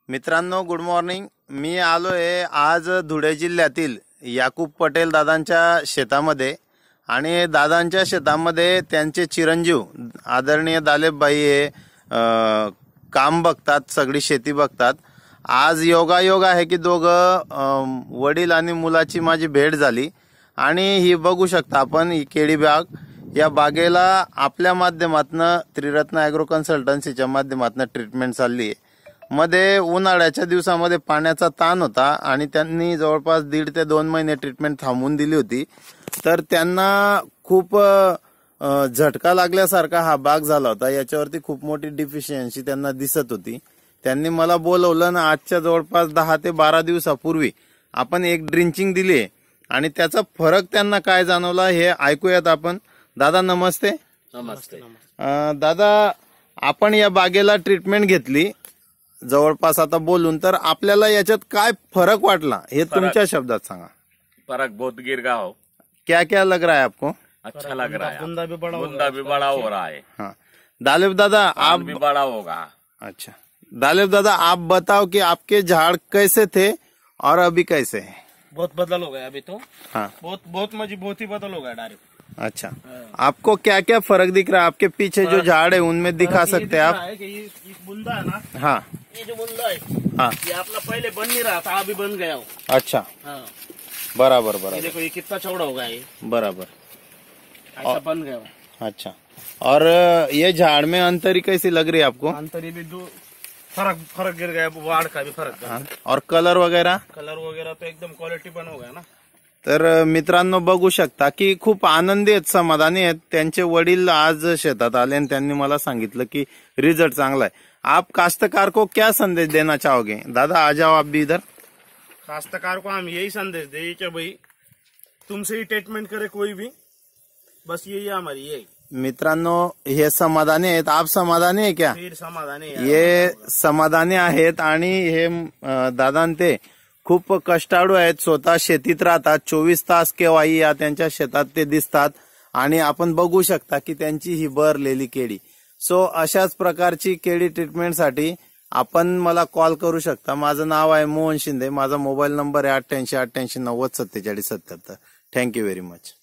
मित्रांनो, good morning. मी आलोय आज धुळे जिल्ह्यातील याकूब पटेल दादांच्या शेतामध्ये आणि दादांच्या शेतामध्ये त्यांचे चिरंजीव आदरणीय दालेबभाई हे काम बघतात, सगळी शेती बघतात। आज योगायोग आहे की दोघं वडील आणि मुलाची माझी भेट झाली आणि ही बघू शकता आपण, ही केळी बाग। या बागेला आपल्या माध्यमातून त्रिरत्न ॲग्रो कन्सल्टन्सीच्या माध्यमातून ट्रीटमेंट चालली आहे। मध्ये उन्हाळ्याच्या दिवसामध्ये पाण्याचा ताण होता आणि त्यांनी जवळपास 1.5 ते 2 महिने ट्रीटमेंट थांबवून दिली होती। तर त्यांना खूप झटका लागल्यासारखा हा बाग झाला होता। याच्यावरती खूप मोठी डिफिशियन्सी त्यांना दिसत होती। त्यांनी मला बोलवलं ना, आजच्या जवळपास 10 ते 12 दिवसापूर्वी आपण एक ड्रिंचिंग दिली आणि त्याचा फरक त्यांना काय जाणवला हे ऐकूयात आपण। दादा नमस्ते। नमस्ते। दादा, आपण या बागेला ट्रीटमेंट घेतली जवळपास आता बोलून, तर आपल्याला याच्यात काय फरक वाटला हे तुमच्या शब्दात सांगा। फर्क बहुत गिर गया हो। क्या क्या लग रहा है आपको? अच्छा लग रहा है। बुंदा भी बड़ा हो रहा है। हाँ दालेब दादा, आप भी बड़ा होगा। अच्छा दालेब दादा, आप बताओ कि आपके झाड़ कैसे थे और अभी कैसे है? बहुत बदल हो गया अभी तो। हाँ बहुत ही बदल हो गया डायरेक्ट। अच्छा, आपको क्या क्या फर्क दिख रहा है? आपके पीछे जो झाड़ है उनमें दिखा सकते हैं आप? ये बुंदा है ना, हाँ ये जो बुंदा है, हाँ ये अपना पहले बन नहीं रहा था, अभी बन गया हो। अच्छा, हाँ, बराबर ये बराबर देखो ये कितना चौड़ा हो गया, ये बराबर। ऐसा बन गया हो। अच्छा, और ये झाड़ में अंतरी कैसी लग रही है आपको? अंतरी भी दो फर्क गिर गया, वाड़ का भी फर्क गिर हाँ, गया। और कलर वगैरह? कलर वगैरह तो एकदम क्वालिटी बन हो गया ना। तर मित्रांनो, बघू शकता की खूप आनंदी आहेत, समाधानी आहेत। त्यांचे वडील आज शेतात आले आणि त्यांनी मला सांगितलं की रिझल्ट चांगला है। आप काश्तकार को क्या संदेश देना चाहोगे? दादा आ जाओ आप भी इधर। काश्तकार को हम यही संदेश दें कि भाई तुमसे ही ट्रीटमेंट करे कोई भी, बस यही हमारी यही। मित्रांनो, हे समाधानी आहेत। आप समाधानी आहे क्या? फिर समाधानी ये समाधानी आहेत आणि हे दादा ते खूप कष्टाळू आहेत, स्वतः शेतीत राहतात। 24 तास केव्हाही या त्यांच्या शेतात ते दिसतात आणि आपण बघू शकता की त्यांची ही बरलेली केळी। सो अशाच प्रकारची केळी ट्रीटमेंटसाठी आपण मला कॉल करू शकता। माझं नाव आहे मोहन शिंदे, माझा मोबाईल नंबर आहे 88 88 90 47 77। Thank you very much.